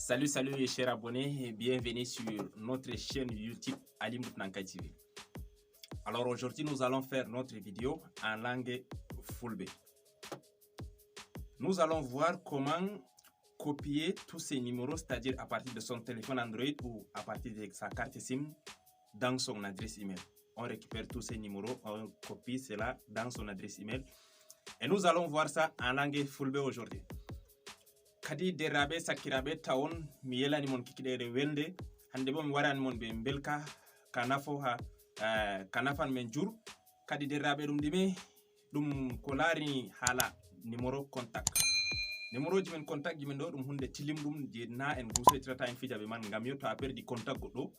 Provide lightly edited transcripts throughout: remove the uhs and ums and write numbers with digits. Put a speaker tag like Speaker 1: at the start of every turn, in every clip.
Speaker 1: Salut, salut chers abonnés et bienvenue sur notre chaîne YouTube Ali Moutnanka TV. Alors aujourd'hui nous allons faire notre vidéo en langue Fulbe. Nous allons voir comment copier tous ces numéros, c'est-à-dire à partir de son téléphone Android ou à partir de sa carte SIM dans son adresse email. On récupère tous ces numéros, on copie cela dans son adresse email et nous allons voir ça en langue Fulbe aujourd'hui. Kadi derabe sakirabe tawon mi yelani mon kikidere welde hande bo mi warani mon be belka kanafo ha kanafan men jur kadi derabe dum dime dum ko laari hala numéro contact men contact jimen do dum hunde tilim dum je na en gusetrata en fijabe man ngam yo to a perdi contact goddo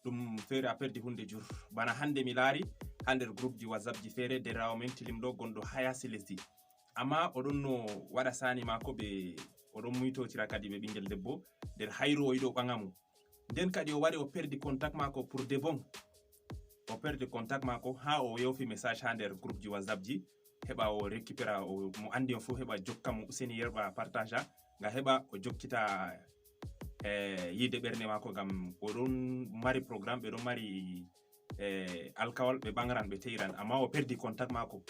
Speaker 1: dum fere a perdi hunde jur bana hande mi laari hande groupe di WhatsApp ji fere derawo men tilim do gondo haya selesti amma odon no wada sani mako be oɗon muytotira kadi ɓe ɓingel debbo nder hayro o yiɗo ɓagamu nden kadi o wari o perdi contact mako pour de bon o perdi contact mako ha o yofi message ha nder groupe ji WhatsApp ji heɓa o récupéra mo andi on fu heɓa jokka mo useni yerɓa partage nga heɓa o jokkita yide ɓernde mako gam oɗon mari programme ɓe ɗon mari alkawal ɓe ɓangran ɓe teyiran amma o perdi contact mako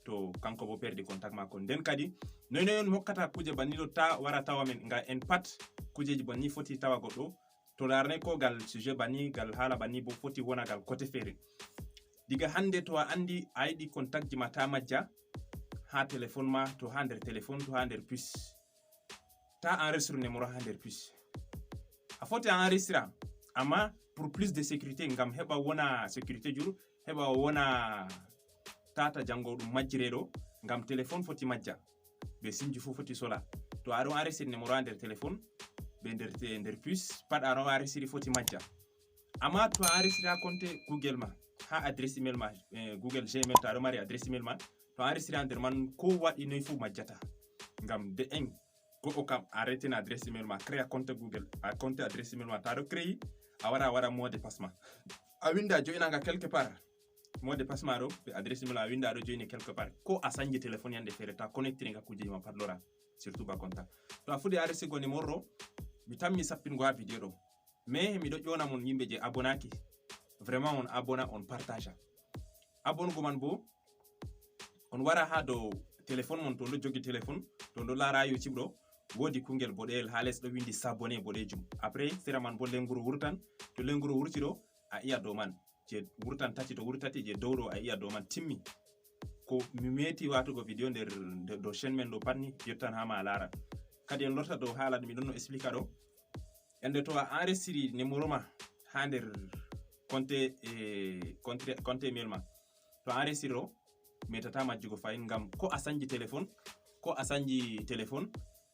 Speaker 1: to kanko bo perdi contact mako nden kadi noy on hokkata kuje banni do ta wara tawa men nga en pat kujeji banni foti tawa goddo to larne ko gal sujet banni gal hala banni bo foti wona gal côté fere diga hande to a andi a yidi contact ji mata majja ha téléphone ma to ha nder téléphone to ha nder puce ta enregistre numéro ha nder puce a foti enregistre amma pour plus de sécurité ngam heba wona sécurité juru heba wona tata jango dum majjiredo ngam téléphone foti majja be simji fu foti sola to aɗon enregistre numéro nder téléphone be nder puce pat aɗon enregistre foti majja amma to enregistre ha compte Google ma ha adresse email ma Google Gmail to aɗon mari adresse email ma to enregistre nder man ko waɗi noy fu majjata ngam de en ko kam arrêté na adresse email ma créer compte Google a compte adresse email ma to aɗon créer a wara mot de passe ma a winda joinanga quelque part mot de passe maro be adresse email a winda do joini quelque part ko a sanji téléphone yande fere ta connecter nga kuje ma par lora surtout ba contact to a fudi a resi go numéro mi tammi sappin go ha vidéo do mais mi do jona mon yimbe je abonaki vraiment on abona on partage abon go man bo on wara ha do téléphone mon to do jogi téléphone to do lara YouTube do wodi kungel bodel ha les do windi s'abonner bodejum après sera man bo lenguru wurtan to lenguru wurti do a iya do man je wurtan tati to wurtati je dowdo a iya do man timmi ko mi meti watugo vidéo nder do chaîne men do panni yottan ha ma lara kadi en lorta do haala mi donno explica do ende to a enregistre numéro ma ha nder compte email ma to enregistre o metata majjugo fayin ngam ko a sanji téléphone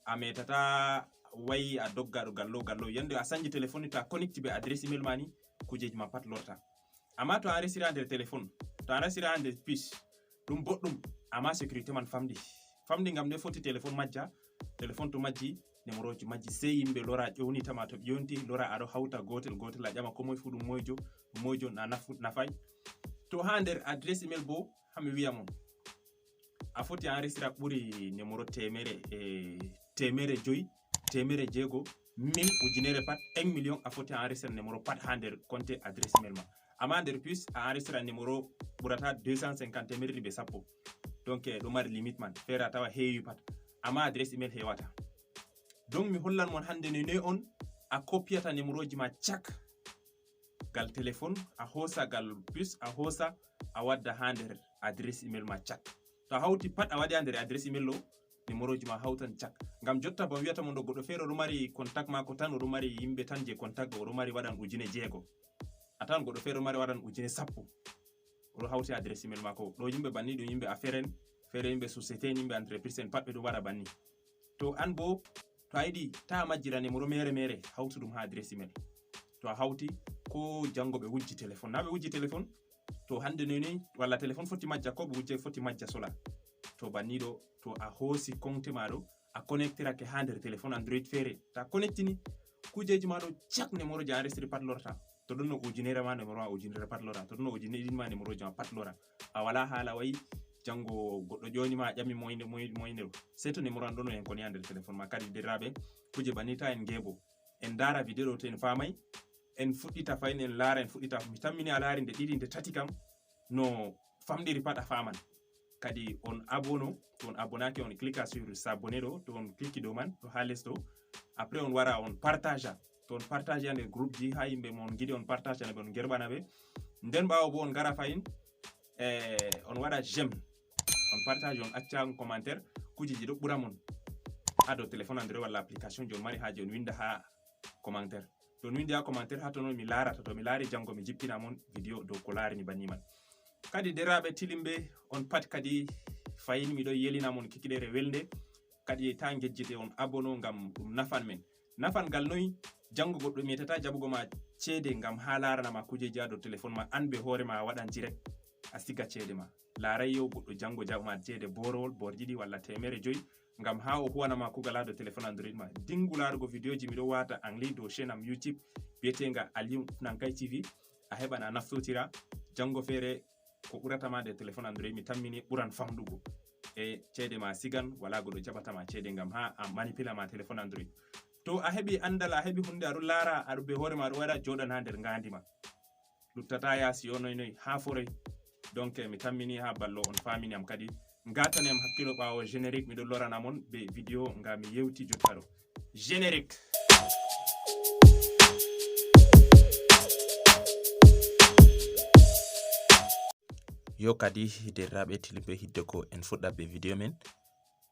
Speaker 1: a metata wayi a dogga do gallo yande a sanji téléphone ta connecte be adresse email mani kujeji ma pat lorta amma to enregistre nder téléphone to enregistre nder puce dum boddum amma sécurité man famdi ngam ne foti téléphone majja téléphone to majji numéro ji majji sey yimbe lora ƴewni tama to ƴewndi lora ado hauta gotel a ƴama ko moy fu dum moyjo na nafay to ha nder adresse email bo hami wiya mon a foti enregistre ɓuri numéro temere jego 1000 ujunere pat 1 million a foti enregistre numéro pat ha nder compte adresse email ma amma nder puce a enregistre numéro ɓurata 250 meri be sappo donc do mari limite man fera tawa heewi pat amma adresse email hewata donc mi hollan mon hande ne on a copiata numéro ji ma chak gal téléphone a hosa gal puce a hosa a wadda ha nder adresse email ma chak to a hawti pat a wadi ha nder adresse email lo numéro ji ma hawtan chak ngam jotta ba wiyata mon do goddo fere do mari contact mako tan o do mari yimbe tan je contact o do mari wadan ujine jeego atan goddo fere mari wadan ujine sappo o do hawti adresse email mako do yimbe banni do yimbe affaire fere yimbe société yimbe entreprise en pat be do wara banni to an bo to ayidi ta majjira numéro mere hawtu dum ha adresse email to a hawti ko jango be wujji téléphone na be wujji téléphone to hande noni walla téléphone foti majja ko be wujje foti majja sola to banni do to a hosi compte maro a connectera ke ha nder téléphone Android fere ta connectini kujeji ma do chak numéro je enregistré pat lorta to donno ujunere ma numéro a ujunere pat lora to donno ujunere ma numéro je pat lora a wala hala wayi jango goddo joni ma ƴami moyne sai to numéro an ɗon en koni ha nder téléphone ma kadi derraɓe kuje banita en ngebo en dara video ɗo to en famay en fuɗɗita fayin en laara en fuɗɗita mi tammini a laari nde ɗiɗi nde tati kam no famɗiri pat a faman kadi on abono to on abonaki on cliquer sur s'abonner ɗo to on clique ɗo man ɗo ha les ɗo après on wara on partage to on partage nder groupe ji ha yimɓe mon giɗi on partage ɓe on gerɓana ɓe nden ɓawo bo on gara fayin on waɗa j'aime on partage on acca on commentaire kujiji ɗo ɓura mon ha dow téléphone android walla application jon mari haje on winda ha commentaire to on windi ha commentaire ha to non mi larata to mi laari jango mi jippina mon vidéo dow ko laari ni banni man kadi deraɓe tilimɓe on pat kadi fayin miɗo yelina mon kikiɗere welde kadi ta gejjite on abono ngam ɗum nafan men nafan gal noyi jango goɗɗo metata jaɓugo ma ceede ngam ha laranama kujeji ha dow téléphone ma an be hoore ma waɗan direct a siga ceede ma laaray yo goɗɗo jango jaɓuma ceede borowol borjiɗi walla 100 ngam ha o huwanama kugal ha dow téléphone android ma dingu larugo vidéo ji miɗo wata anglais dow chaîne am youtube biyetenga Aliou Nankay TV a heɓan a naftotira jango feere ko ɓuratama de téléphone android mi tammini ɓuran famɗugo e ceede ma sigan wala goɗɗo jaɓatama ceede ngam ha a manipula ma téléphone android to a heɓi andal a heɓi hunde aɗo laara aɗo be hoore ma aɗo waɗa joɗan ha nder ngandima luttata yaasi yo noy ha foroy donc mi tammini ha ballo on famini am kadi gatani am hakkilo ɓawo générique miɗo lorana mon be vidéo ngam mi yewti jotta ɗo générique. Yo kadi derraɓe tilimɓe hidde ko en fuɗɗa be vidéo men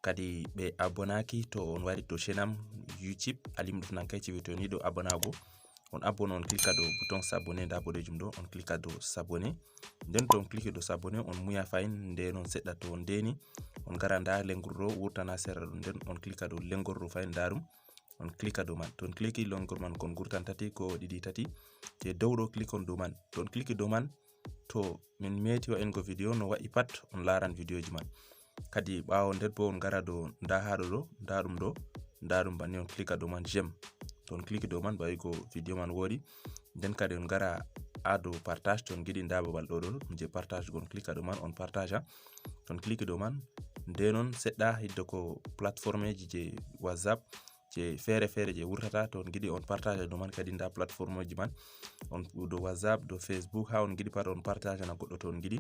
Speaker 1: kadi ɓe abonaki to on wari to chaîne am YouTube Aliou Nankay TV to ni ɗo abonago on abonne on clique do bouton s'abonner nda boɗejum ɗo on clique do s'abonner nden to on clique do s'abonner on muya fayin nde non seɗɗa to on deni on gara nda lenguru ɗo wurtana sera ɗum nden on clique do lenguru fayin darum on clique do man to on clique lenguru man kon gurtan tati ko ɗiɗi tati te dow ɗo clique on do man to on clique do man to min meti wa en go vidéo no wa'i pat on laran vidéo ji man kadi ɓawo nder bo on gara do nda haɗo ɗo nda ɗum banni on clique do man j'aime to on clique do man bayi go vidéo man wodi nden kadi on gara a do partage to on giɗi nda babal ɗo je partage go on clique do man on partage to on clique do man nde non seɗɗa hidde ko plateforme ji je WhatsApp je fere je wurtata to on giɗi on partage do man kadi nda plateforme ji man on do WhatsApp do Facebook ha on giɗi pat on partage na goɗɗo to on giɗi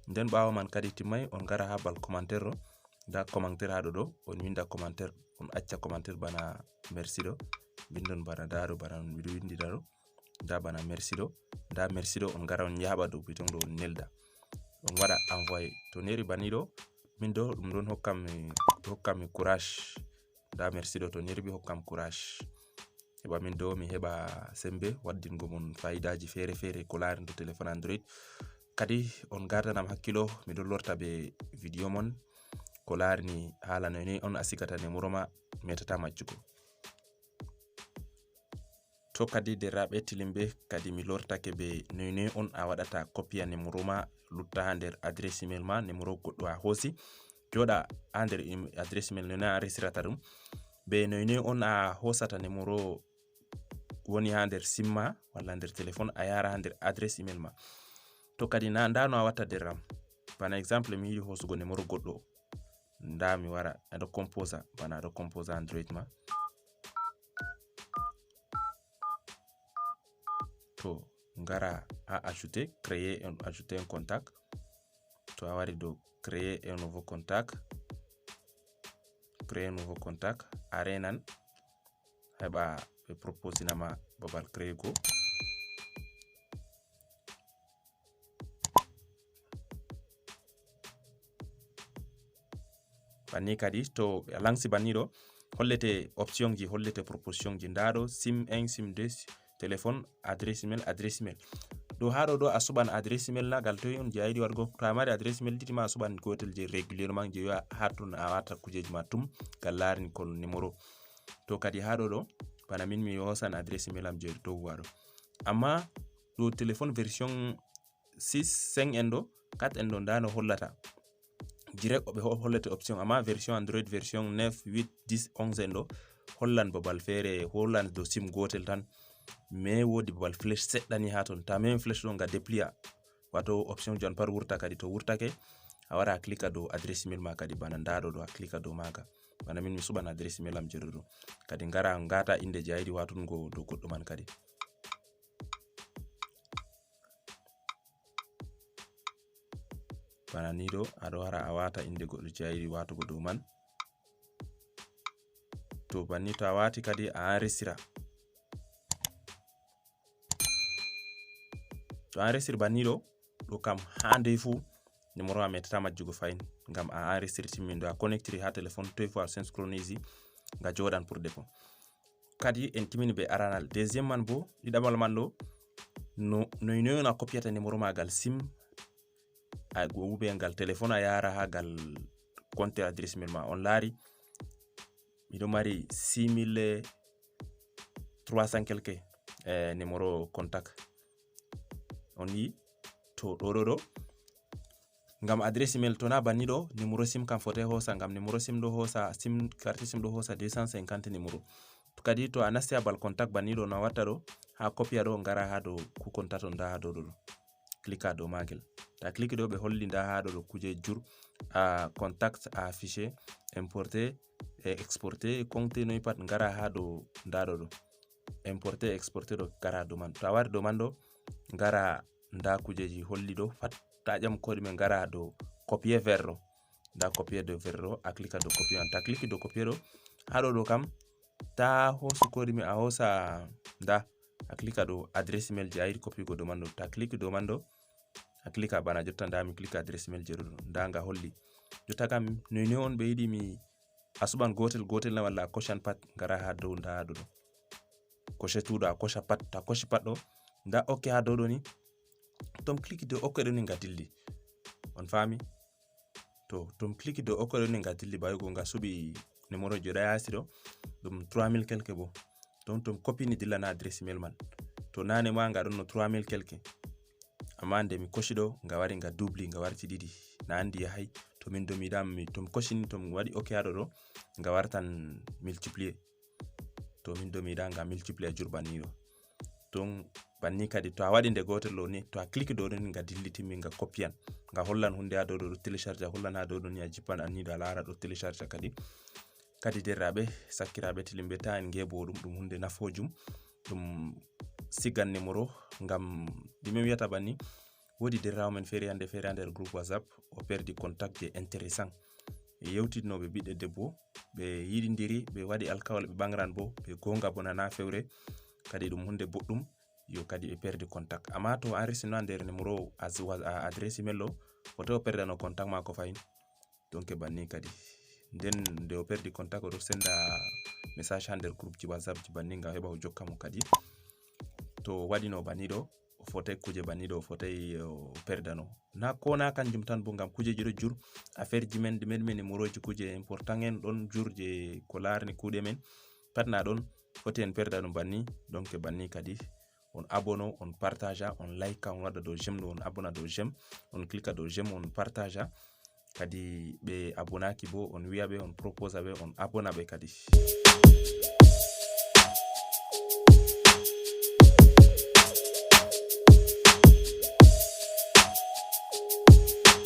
Speaker 1: nden ɓawo man kadi timmay on gara ha bal commentaire ɗo nda commentaire ha ɗo on winda commentaire on acca commentaire bana merci ɗo bindon bana daro bana miɗo windi daro nda bana merci ɗo on gara on yaɓa dow bouton ɗo on nelda on waɗa envoyer to neri bani ɗo min ɗo ɗum ɗon hokkami courage nda merci ɗo to neri bi hokkam courage heɓa min ɗo mi heɓa sembe waddingo mon fayidaji fere ko laari do téléphone android kadi on gardanam hakkilo miɗo lorta be vidéo mon ko laari ni haala noy on a sigata numéro ma metata majjugo to kadi derraɓe tilimɓe kadi mi lortake be noy on a waɗata copia numéro ma lutta ha nder adresse email ma numéro goɗɗo a hoosi joɗa ha nder adresse email noy a resirata ɗum be noy on a hosata numéro woni ha nder sim ma walla nder téléphone a yara ha nder adresse email ma to kadi nda no a watta derram bana exemple mi yiɗi hosugo numéro goɗɗo nda mi wara aɗo composa bana aɗo composa android ma to ngara a ajouter un contact to a wari do créer un nouveau contact a renan heɓa ɓe proposinama babal créer go banni kadi to a langsi banni ɗo hollete option ji hollete proposition ji nda ɗo sim 1 sim 2 téléphone adresse email do haɗo ɗo a suɓan adresse email nagal toy on je a yiɗi waɗgo to a mari adresse email ɗiɗi ma a suɓan gotel je régulièrement je wi'a ha ton a wata kujeji ma tum gal larini kon numéro to kadi haɗo ɗo bana min mi hosan adresse email am je dow waɗo amma ɗo téléphone version 6 5 en ɗo 4 en ɗo nda no hollata direct ɓe hollete option amma version android version 9 8 10 11 en ɗo hollan babal fere hollan do sim gotel tan mais wodi babal flash seɗɗani ha ton ta même flash ɗo nga déplia wato option jon par wurta kadi to wurtake a wara a cliquer do adresse email ma kadi bana ndaɗo do a cliquer do maga bana min mi suɓan adresse email am jeɗo ɗo kadi ngara ngata inde je a yiɗi watungo do goɗɗo man kadi bana ni ɗo aɗo wara a wata inde goɗɗo je a yiɗi watugo dow man to banni to a wati kadi a enregistra to a enregistre banni ɗo kam hande fu numéro a metata majjugo fayin ngam a enregistre timmin do a connectiri ha téléphone toy fu a synchronise nga joɗan pour deko kadi en timini be aranal deuxième man bo ɗiɗaɓal man ɗo noy a copiata numéro magal sim a ube ngal téléphone a yara ha gal compte adresse mail ma on laari miɗo mari 6300 quelque numéro contact on yi to ɗo ngam adresse email to na banni ɗo numéro sim kam fote hosa ngam numéro sim ɗo hosa sim carte sim ɗo hosa 250 numéro to kadi to a nasti a bal contact banni ɗo no watta ɗo ha copia ɗo ngara ha dow ku contact on da ha dow ɗo cliquer dow magel ta clique ɗo ɓe holli da ha ɗo kuje jur a contact a affiché importer et exporter compte noy pat ngara ha dow da ɗo importer exporter ɗo ngara dow man to a wari dow man ɗo ngara da kujeji holli ɗo pat ta ƴam koɗi men ngara do copier vers ɗo da copier de vers ɗo a cliquer do copier ta clique do copier ɗo ha ɗo kam ta hosu koɗi men a hosa da a cliquer do adresse email je a yiɗi copie go do man ɗo ta clique do man ɗo a cliquer bana jotta da mi clique adresse email je ɗo da nga holli jotta kam noy on ɓe yiɗi mi a suɓan gotel na walla a koccan pat ngara ha dow da ɗo coche tuɗo a kocca pat ta kocci pat ɗo da ok ha dow ɗo ni tom clique do ok ɗo ni nga dilli on fami to tom clique do ok ɗo ni nga dilli bayugo nga suɓi numéro je ɗa yasi ɗo ɗum 3000 quelque bo donc tom copie ni dilla na adresse email man to nane ma nga ɗon no 3000 quelque amma nde mi koshi ɗo nga wari nga doubli nga warti ɗiɗi na andi yahay to min do mi yiɗam tom koshini tom waɗi ok ha ɗo nga wartan multiplier to min do mi yiɗa nga multiplier jur banni ɗo donc banni kadi to a waɗi nde gotel ɗo ni to a clique ɗo ni nga dillitimi nga copian nga hollan hunde ha dow ɗo télécharge hollan ha dow ɗo ni a jippan anni ɗo a lara ɗo télécharge kadi derraɓe sakkiraɓe tilimɓe ta en ngebo ɗum hunde nafojum ɗum sigan numéro ngam ɗume wiyata banni wodi derrawo men feere hande nder groupe whatsapp o perdi contact je intéressant e yewtidnoɓe ɓiɗɗe debbo ɓe yiɗidiri ɓe waɗi alkawal ɓe ɓangran bo ɓe gonga bo nana fewre kadi ɗum hunde boɗɗum yo kadi ɓe perdi contact amma to enregistrement nder numéro adresse email ɗo foto o perdano contact mako fayin donc banni kadi nden nde o perdi contact o ɗo senda message ha nder groupe ji whatsapp ji banni ngam heɓa o jokka mo kadi to waɗino banni ɗo o fotai kuje banni ɗo o fotai o perdano na ko na kanjum tan bo ngam kujeji ɗo jur affaire ji men ɗumen numéro ji kuje important en ɗon jur je ko larni kuɗe men pat na ɗon foti en perda ɗum banni donc banni kadi on abono on partage on like on waɗa dow j'aime on abona dow j'aime on clique dow j'aime on partage kadi ɓe abonaki bo on wi'a ɓe on propose ɓe on abona ɓe kadi